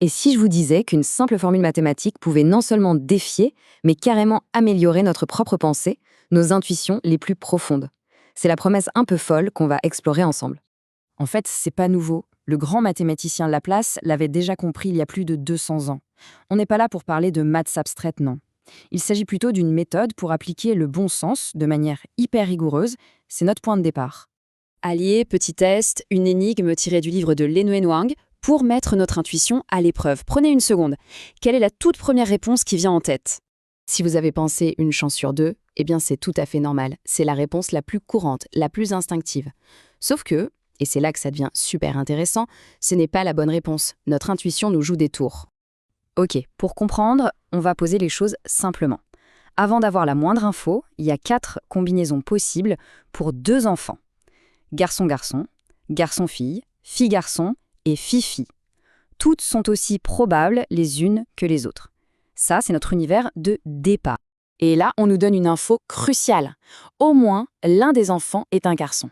Et si je vous disais qu'une simple formule mathématique pouvait non seulement défier, mais carrément améliorer notre propre pensée, nos intuitions les plus profondes? C'est la promesse un peu folle qu'on va explorer ensemble. En fait, c'est pas nouveau. Le grand mathématicien Laplace l'avait déjà compris il y a plus de 200 ans. On n'est pas là pour parler de maths abstraites, non. Il s'agit plutôt d'une méthode pour appliquer le bon sens de manière hyper rigoureuse. C'est notre point de départ. Allier, petit test, une énigme tirée du livre de Lin Wang pour mettre notre intuition à l'épreuve. Prenez une seconde. Quelle est la toute première réponse qui vient en tête? Si vous avez pensé une chance sur deux, eh bien c'est tout à fait normal. C'est la réponse la plus courante, la plus instinctive. Sauf que, et c'est là que ça devient super intéressant, ce n'est pas la bonne réponse. Notre intuition nous joue des tours. Ok, pour comprendre, on va poser les choses simplement. Avant d'avoir la moindre info, il y a 4 combinaisons possibles pour 2 enfants. Garçon-garçon, garçon-fille, fille-garçon et fille-fille. Toutes sont aussi probables les unes que les autres. Ça, c'est notre univers de départ. Et là, on nous donne une info cruciale. Au moins, l'un des enfants est un garçon.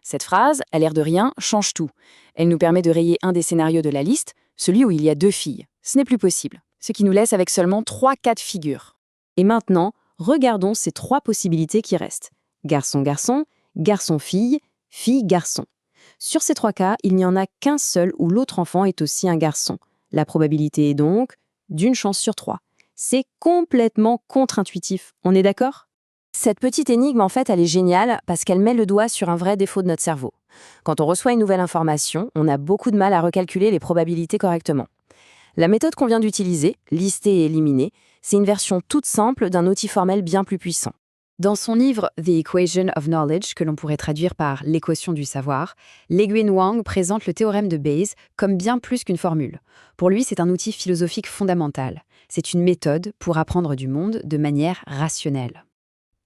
Cette phrase, à l'air de rien, change tout. Elle nous permet de rayer un des scénarios de la liste, celui où il y a 2 filles. Ce n'est plus possible, ce qui nous laisse avec seulement 3 cas de figure. Et maintenant, regardons ces 3 possibilités qui restent. Garçon-garçon, garçon-fille, fille-garçon. Sur ces 3 cas, il n'y en a qu'un seul où l'autre enfant est aussi un garçon. La probabilité est donc d'une chance sur 3. C'est complètement contre-intuitif, on est d'accord? Cette petite énigme, en fait, elle est géniale parce qu'elle met le doigt sur un vrai défaut de notre cerveau. Quand on reçoit une nouvelle information, on a beaucoup de mal à recalculer les probabilités correctement. La méthode qu'on vient d'utiliser, lister et éliminer, c'est une version toute simple d'un outil formel bien plus puissant. Dans son livre The Equation of Knowledge, que l'on pourrait traduire par l'équation du savoir, Lin Wang présente le théorème de Bayes comme bien plus qu'une formule. Pour lui, c'est un outil philosophique fondamental. C'est une méthode pour apprendre du monde de manière rationnelle.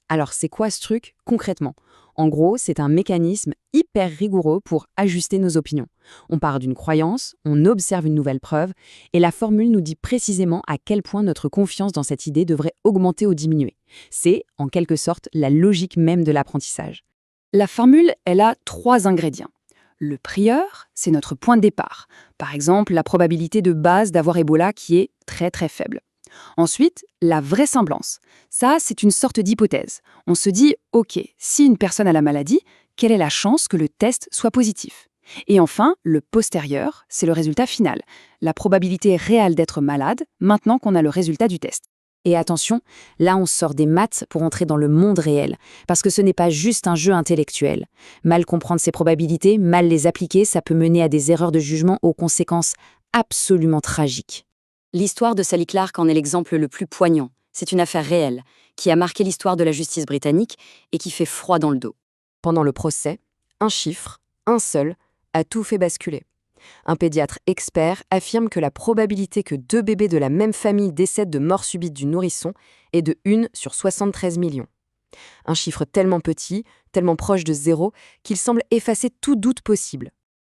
Alors c'est quoi ce truc concrètement? En gros, c'est un mécanisme hyper rigoureux pour ajuster nos opinions. On part d'une croyance, on observe une nouvelle preuve, et la formule nous dit précisément à quel point notre confiance dans cette idée devrait augmenter ou diminuer. C'est, en quelque sorte, la logique même de l'apprentissage. La formule, elle a 3 ingrédients. Le prieur, c'est notre point de départ. Par exemple, la probabilité de base d'avoir Ebola qui est très très faible. Ensuite, la vraisemblance. Ça, c'est une sorte d'hypothèse. On se dit, OK, si une personne a la maladie, quelle est la chance que le test soit positif? Et enfin, le postérieur, c'est le résultat final. La probabilité réelle d'être malade maintenant qu'on a le résultat du test. Et attention, là on sort des maths pour entrer dans le monde réel, parce que ce n'est pas juste un jeu intellectuel. Mal comprendre ces probabilités, mal les appliquer, ça peut mener à des erreurs de jugement aux conséquences absolument tragiques. L'histoire de Sally Clark en est l'exemple le plus poignant. C'est une affaire réelle, qui a marqué l'histoire de la justice britannique et qui fait froid dans le dos. Pendant le procès, un chiffre, un seul, a tout fait basculer. Un pédiatre expert affirme que la probabilité que 2 bébés de la même famille décèdent de mort subite du nourrisson est de 1 sur 73 millions. Un chiffre tellement petit, tellement proche de zéro, qu'il semble effacer tout doute possible.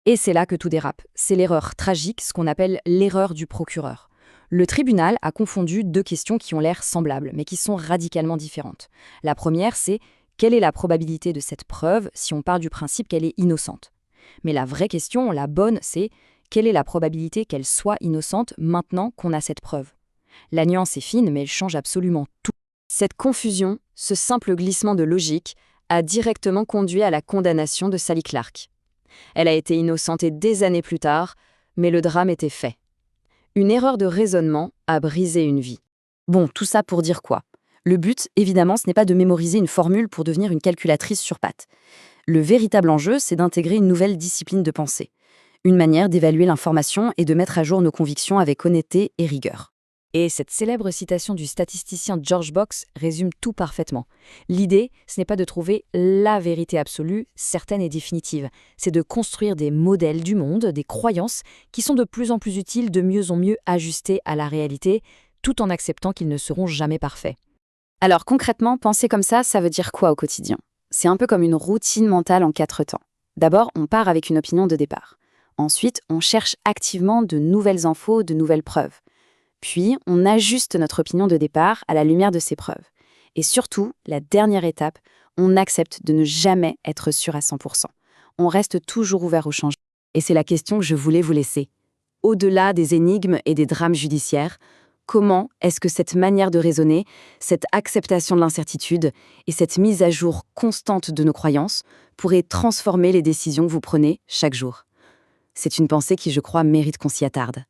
Et c'est là que tout dérape. C'est l'erreur tragique, ce qu'on appelle l'erreur du procureur. Le tribunal a confondu 2 questions qui ont l'air semblables, mais qui sont radicalement différentes. La première, c'est quelle est la probabilité de cette preuve si on part du principe qu'elle est innocente? Mais la vraie question, la bonne, c'est quelle est la probabilité qu'elle soit innocente maintenant qu'on a cette preuve? La nuance est fine, mais elle change absolument tout. Cette confusion, ce simple glissement de logique, a directement conduit à la condamnation de Sally Clark. Elle a été innocentée des années plus tard, mais le drame était fait. Une erreur de raisonnement a brisé une vie. Bon, tout ça pour dire quoi? Le but, évidemment, ce n'est pas de mémoriser une formule pour devenir une calculatrice sur pattes. Le véritable enjeu, c'est d'intégrer une nouvelle discipline de pensée. Une manière d'évaluer l'information et de mettre à jour nos convictions avec honnêteté et rigueur. Et cette célèbre citation du statisticien George Box résume tout parfaitement. L'idée, ce n'est pas de trouver la vérité absolue, certaine et définitive. C'est de construire des modèles du monde, des croyances, qui sont de plus en plus utiles, de mieux en mieux ajustés à la réalité, tout en acceptant qu'ils ne seront jamais parfaits. Alors concrètement, penser comme ça veut dire quoi au quotidien? C'est un peu comme une routine mentale en 4 temps. D'abord, on part avec une opinion de départ. Ensuite, on cherche activement de nouvelles infos, de nouvelles preuves. Puis, on ajuste notre opinion de départ à la lumière de ces preuves. Et surtout, la dernière étape, on accepte de ne jamais être sûr à 100%. On reste toujours ouvert au changement. Et c'est la question que je voulais vous laisser. au-delà des énigmes et des drames judiciaires, comment est-ce que cette manière de raisonner, cette acceptation de l'incertitude et cette mise à jour constante de nos croyances pourraient transformer les décisions que vous prenez chaque jour? C'est une pensée qui, je crois, mérite qu'on s'y attarde.